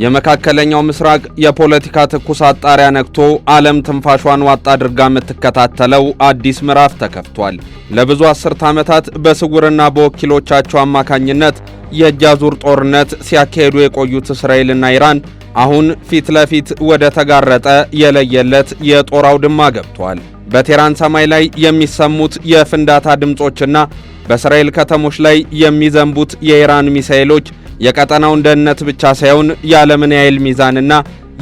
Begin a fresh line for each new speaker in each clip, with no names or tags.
የመካከለኛው ምስራቅ የፖለቲካ ትኩሳት ጣሪያ ነክቶ ዓለም ትንፋሿን ዋጥ አድርጋ የምትከታተለው አዲስ ምዕራፍ ተከፍቷል። ለብዙ አስርት ዓመታት በስውርና በወኪሎቻቸው አማካኝነት የእጅ አዙር ጦርነት ሲያካሂዱ የቆዩት እስራኤልና ኢራን አሁን ፊት ለፊት ወደ ተጋረጠ የለየለት የጦር አውድማ ገብቷል። በቴህራን ሰማይ ላይ የሚሰሙት የፍንዳታ ድምጾችና በእስራኤል ከተሞች ላይ የሚዘንቡት የኢራን ሚሳኤሎች የቀጠናውን ደህንነት ብቻ ሳይሆን የዓለምን የኃይል ሚዛንና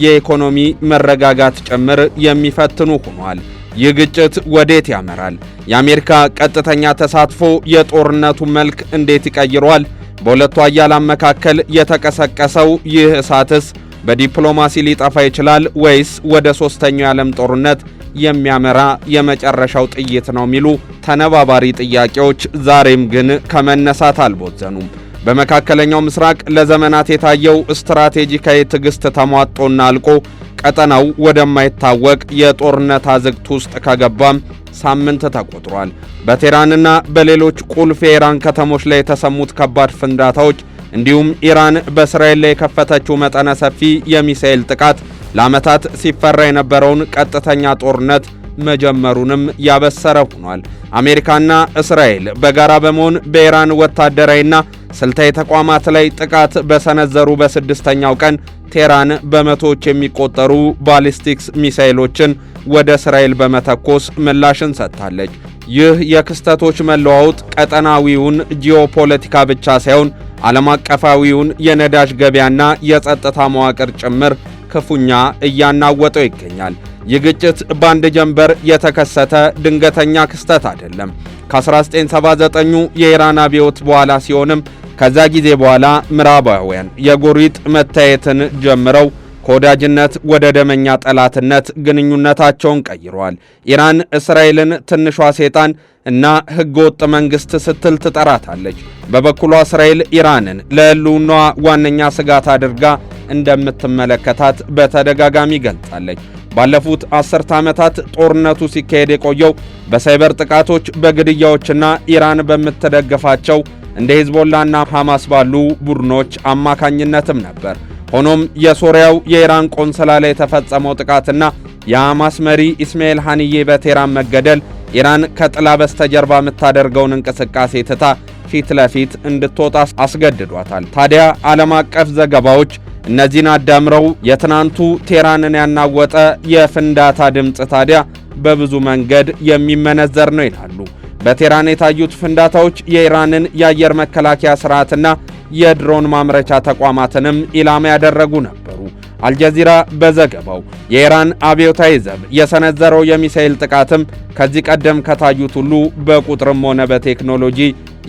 የኢኮኖሚ መረጋጋት ጭምር የሚፈትኑ ሆኗል። ይህ ግጭት ወዴት ያመራል? የአሜሪካ ቀጥተኛ ተሳትፎ የጦርነቱን መልክ እንዴት ይቀይረዋል? በሁለቱ ኃያላን መካከል የተቀሰቀሰው ይህ እሳትስ በዲፕሎማሲ ሊጠፋ ይችላል ወይስ ወደ ሶስተኛው የዓለም ጦርነት የሚያመራ የመጨረሻው ጥይት ነው የሚሉ ተነባባሪ ጥያቄዎች ዛሬም ግን ከመነሳት አልቦዘኑም። በመካከለኛው ምስራቅ ለዘመናት የታየው ስትራቴጂካዊ ትዕግስት ተሟጦና አልቆ ቀጠናው ወደማይታወቅ የጦርነት አዘቅት ውስጥ ከገባም ሳምንት ተቆጥሯል። በቴህራንና በሌሎች ቁልፍ የኢራን ከተሞች ላይ የተሰሙት ከባድ ፍንዳታዎች እንዲሁም ኢራን በእስራኤል ላይ የከፈተችው መጠነ ሰፊ የሚሳኤል ጥቃት ለዓመታት ሲፈራ የነበረውን ቀጥተኛ ጦርነት መጀመሩንም ያበሰረ ሆኗል። አሜሪካና እስራኤል በጋራ በመሆን በኢራን ወታደራዊና ስልታዊ ተቋማት ላይ ጥቃት በሰነዘሩ በስድስተኛው ቀን ቴህራን በመቶዎች የሚቆጠሩ ባሊስቲክስ ሚሳኤሎችን ወደ እስራኤል በመተኮስ ምላሽን ሰጥታለች። ይህ የክስተቶች መለዋወጥ ቀጠናዊውን ጂኦፖለቲካ ብቻ ሳይሆን ዓለም አቀፋዊውን የነዳጅ ገበያና የጸጥታ መዋቅር ጭምር ክፉኛ እያናወጠው ይገኛል። ይህ ግጭት በአንድ ጀንበር የተከሰተ ድንገተኛ ክስተት አይደለም። ከ1979 የኢራን አብዮት በኋላ ሲሆንም ከዛ ጊዜ በኋላ ምዕራባውያን የጎሪጥ መታየትን ጀምረው ከወዳጅነት ወደ ደመኛ ጠላትነት ግንኙነታቸውን ቀይረዋል። ኢራን እስራኤልን ትንሿ ሰይጣን እና ሕገወጥ መንግስት ስትል ትጠራታለች። በበኩሏ እስራኤል ኢራንን ለሕልውናዋ ዋነኛ ስጋት አድርጋ እንደምትመለከታት በተደጋጋሚ ገልጻለች። ባለፉት 10 ዓመታት ጦርነቱ ሲካሄድ የቆየው በሳይበር ጥቃቶች፣ በግድያዎችና ኢራን በምትደግፋቸው እንደ ሂዝቦላና ሐማስ ባሉ ቡድኖች አማካኝነትም ነበር። ሆኖም የሶሪያው የኢራን ቆንስላ ላይ የተፈጸመው ጥቃትና የሐማስ መሪ ኢስማኤል ሐኒዬ በቴህራን መገደል ኢራን ከጥላ በስተጀርባ የምታደርገውን እንቅስቃሴ ትታ ፊት ለፊት እንድትወጣ አስገድዷታል። ታዲያ ዓለም አቀፍ ዘገባዎች እነዚህን አዳምረው የትናንቱ ቴህራንን ያናወጠ የፍንዳታ ድምፅ ታዲያ በብዙ መንገድ የሚመነዘር ነው ይላሉ። በቴህራን የታዩት ፍንዳታዎች የኢራንን የአየር መከላከያ ስርዓትና የድሮን ማምረቻ ተቋማትንም ኢላማ ያደረጉ ነበሩ። አልጀዚራ በዘገባው የኢራን አብዮታዊ ዘብ የሰነዘረው የሚሳኤል ጥቃትም ከዚህ ቀደም ከታዩት ሁሉ በቁጥርም ሆነ በቴክኖሎጂ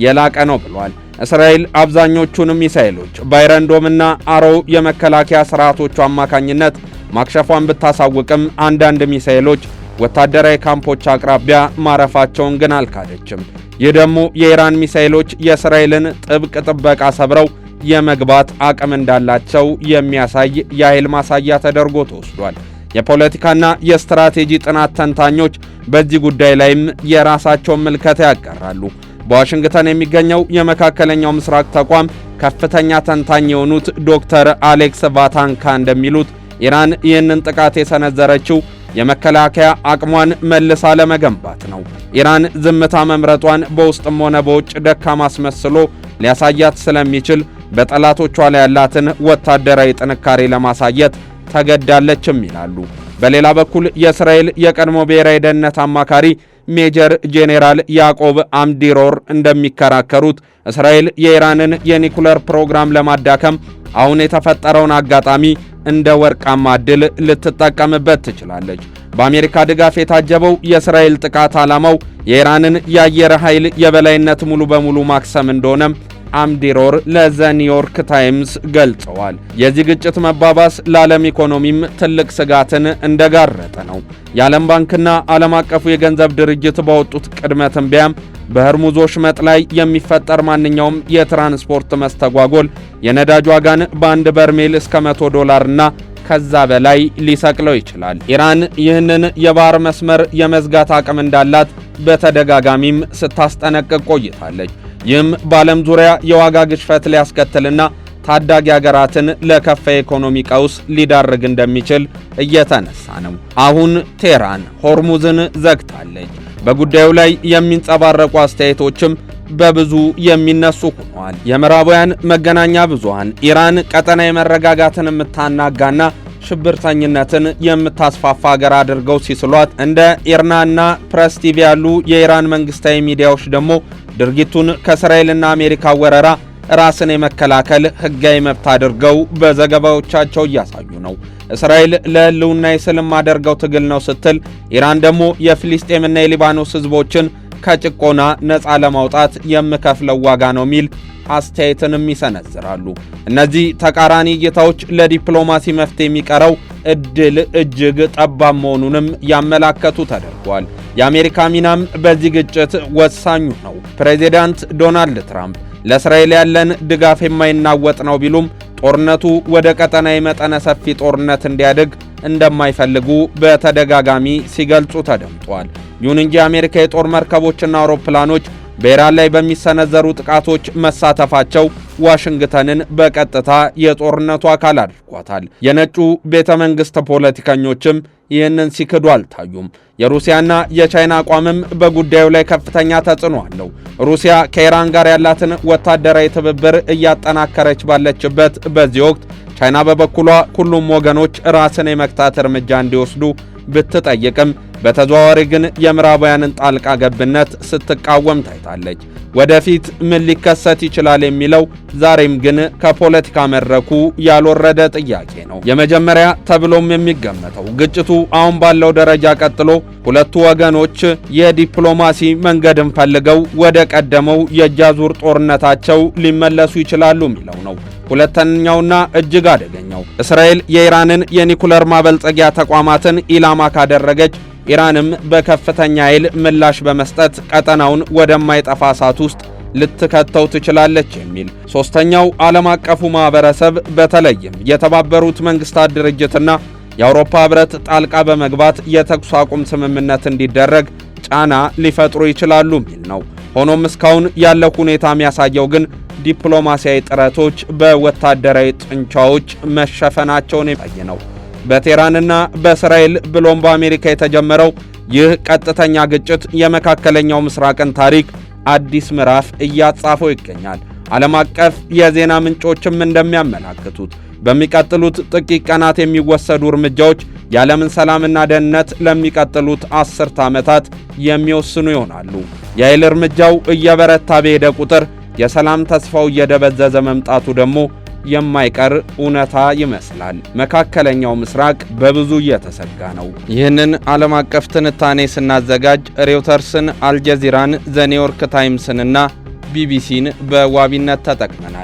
የላቀ ነው ብሏል። እስራኤል አብዛኞቹን ሚሳኤሎች በአይረንዶምና አሮው የመከላከያ ስርዓቶቹ አማካኝነት ማክሸፏን ብታሳውቅም አንዳንድ ሚሳኤሎች ወታደራዊ ካምፖች አቅራቢያ ማረፋቸውን ግን አልካደችም። ይህ ደግሞ የኢራን ሚሳኤሎች የእስራኤልን ጥብቅ ጥበቃ ሰብረው የመግባት አቅም እንዳላቸው የሚያሳይ የኃይል ማሳያ ተደርጎ ተወስዷል። የፖለቲካና የስትራቴጂ ጥናት ተንታኞች በዚህ ጉዳይ ላይም የራሳቸውን ምልከታ ያቀርባሉ። በዋሽንግተን የሚገኘው የመካከለኛው ምስራቅ ተቋም ከፍተኛ ተንታኝ የሆኑት ዶክተር አሌክስ ቫታንካ እንደሚሉት ኢራን ይህንን ጥቃት የሰነዘረችው የመከላከያ አቅሟን መልሳ ለመገንባት ነው። ኢራን ዝምታ መምረጧን በውስጥም ሆነ በውጭ ደካማ አስመስሎ ሊያሳያት ስለሚችል በጠላቶቿ ላይ ያላትን ወታደራዊ ጥንካሬ ለማሳየት ተገዳለችም ይላሉ። በሌላ በኩል የእስራኤል የቀድሞ ብሔራዊ ደህንነት አማካሪ ሜጀር ጄኔራል ያዕቆብ አምዲሮር እንደሚከራከሩት እስራኤል የኢራንን የኒኩለር ፕሮግራም ለማዳከም አሁን የተፈጠረውን አጋጣሚ እንደ ወርቃማ ዕድል ልትጠቀምበት ትችላለች። በአሜሪካ ድጋፍ የታጀበው የእስራኤል ጥቃት ዓላማው የኢራንን የአየር ኃይል የበላይነት ሙሉ በሙሉ ማክሰም እንደሆነም አምዲሮር ለዘ ኒውዮርክ ታይምስ ገልጸዋል። የዚህ ግጭት መባባስ ለዓለም ኢኮኖሚም ትልቅ ስጋትን እንደጋረጠ ነው። የዓለም ባንክና ዓለም አቀፉ የገንዘብ ድርጅት ባወጡት ቅድመ ትንበያም በሆርሙዝ ወሽመጥ ላይ የሚፈጠር ማንኛውም የትራንስፖርት መስተጓጎል የነዳጅ ዋጋን በአንድ በርሜል እስከ $100 እና ከዛ በላይ ሊሰቅለው ይችላል። ኢራን ይህንን የባህር መስመር የመዝጋት አቅም እንዳላት በተደጋጋሚም ስታስጠነቅቅ ቆይታለች። ይህም በዓለም ዙሪያ የዋጋ ግሽፈት ሊያስከትልና ታዳጊ ሀገራትን ለከፋ ኢኮኖሚ ቀውስ ሊዳርግ እንደሚችል እየተነሳ ነው። አሁን ቴህራን ሆርሙዝን ዘግታለች። በጉዳዩ ላይ የሚንጸባረቁ አስተያየቶችም በብዙ የሚነሱ ሆነዋል። የምዕራባውያን መገናኛ ብዙሃን ኢራን ቀጠናዊ መረጋጋትን የምታናጋና ሽብርተኝነትን የምታስፋፋ ሀገር አድርገው ሲስሏት፣ እንደ ኢርናና ፕሬስ ቲቪ ያሉ የኢራን መንግስታዊ ሚዲያዎች ደግሞ ድርጊቱን ከእስራኤልና አሜሪካ ወረራ ራስን የመከላከል ህጋዊ መብት አድርገው በዘገባዎቻቸው እያሳዩ ነው። እስራኤል ለህልውና ስልም አደርገው ትግል ነው ስትል፣ ኢራን ደግሞ የፍልስጤምና የሊባኖስ ህዝቦችን ከጭቆና ነፃ ለማውጣት የምከፍለው ዋጋ ነው ሚል አስተያየትንም ይሰነዝራሉ። እነዚህ ተቃራኒ እይታዎች ለዲፕሎማሲ መፍትሄ የሚቀረው እድል እጅግ ጠባብ መሆኑንም ያመላከቱ ተደርጓል። የአሜሪካ ሚናም በዚህ ግጭት ወሳኙ ነው። ፕሬዚዳንት ዶናልድ ትራምፕ ለእስራኤል ያለን ድጋፍ የማይናወጥ ነው ቢሉም ጦርነቱ ወደ ቀጠናዊ መጠነ ሰፊ ጦርነት እንዲያድግ እንደማይፈልጉ በተደጋጋሚ ሲገልጹ ተደምጧል። ይሁን እንጂ የአሜሪካ የጦር መርከቦችና አውሮፕላኖች በኢራን ላይ በሚሰነዘሩ ጥቃቶች መሳተፋቸው ዋሽንግተንን በቀጥታ የጦርነቱ አካል አድርጓታል። የነጩ ቤተ መንግስት ፖለቲከኞችም ይህንን ሲክዱ አልታዩም። የሩሲያና የቻይና አቋምም በጉዳዩ ላይ ከፍተኛ ተጽዕኖ አለው። ሩሲያ ከኢራን ጋር ያላትን ወታደራዊ ትብብር እያጠናከረች ባለችበት በዚህ ወቅት ቻይና በበኩሏ ሁሉም ወገኖች ራስን የመክታት እርምጃ እንዲወስዱ ብትጠይቅም በተዘዋዋሪ ግን የምዕራባውያንን ጣልቃ ገብነት ስትቃወም ታይታለች። ወደፊት ምን ሊከሰት ይችላል የሚለው ዛሬም ግን ከፖለቲካ መድረኩ ያልወረደ ጥያቄ ነው። የመጀመሪያ ተብሎም የሚገመተው ግጭቱ አሁን ባለው ደረጃ ቀጥሎ ሁለቱ ወገኖች የዲፕሎማሲ መንገድን ፈልገው ወደ ቀደመው የእጃዙር ጦርነታቸው ሊመለሱ ይችላሉ የሚለው ነው። ሁለተኛውና እጅግ አደገኛው እስራኤል የኢራንን የኒኩለር ማበልጸጊያ ተቋማትን ኢላማ ካደረገች ኢራንም በከፍተኛ ኃይል ምላሽ በመስጠት ቀጠናውን ወደማይጠፋ እሳት ውስጥ ልትከተው ትችላለች የሚል። ሶስተኛው ዓለም አቀፉ ማህበረሰብ በተለይም የተባበሩት መንግስታት ድርጅትና የአውሮፓ ህብረት ጣልቃ በመግባት የተኩስ አቁም ስምምነት እንዲደረግ ጫና ሊፈጥሩ ይችላሉ የሚል ነው። ሆኖም እስካሁን ያለው ሁኔታ የሚያሳየው ግን ዲፕሎማሲያዊ ጥረቶች በወታደራዊ ጥንቻዎች መሸፈናቸውን የሚያሳይ ነው። በቴህራንና በእስራኤል ብሎም በአሜሪካ የተጀመረው ይህ ቀጥተኛ ግጭት የመካከለኛው ምስራቅን ታሪክ አዲስ ምዕራፍ እያጻፈው ይገኛል። ዓለም አቀፍ የዜና ምንጮችም እንደሚያመላክቱት በሚቀጥሉት ጥቂት ቀናት የሚወሰዱ እርምጃዎች የዓለምን ሰላምና ደህንነት ለሚቀጥሉት 10 ዓመታት የሚወስኑ ይሆናሉ። የኃይል እርምጃው እየበረታ በሄደ ቁጥር የሰላም ተስፋው እየደበዘዘ መምጣቱ ደግሞ የማይቀር እውነታ ይመስላል። መካከለኛው ምስራቅ በብዙ እየተሰጋ ነው። ይህንን ዓለም አቀፍ ትንታኔ ስናዘጋጅ ሬውተርስን፣ አልጀዚራን፣ ዘ ኒውዮርክ ታይምስንና ቢቢሲን በዋቢነት ተጠቅመናል።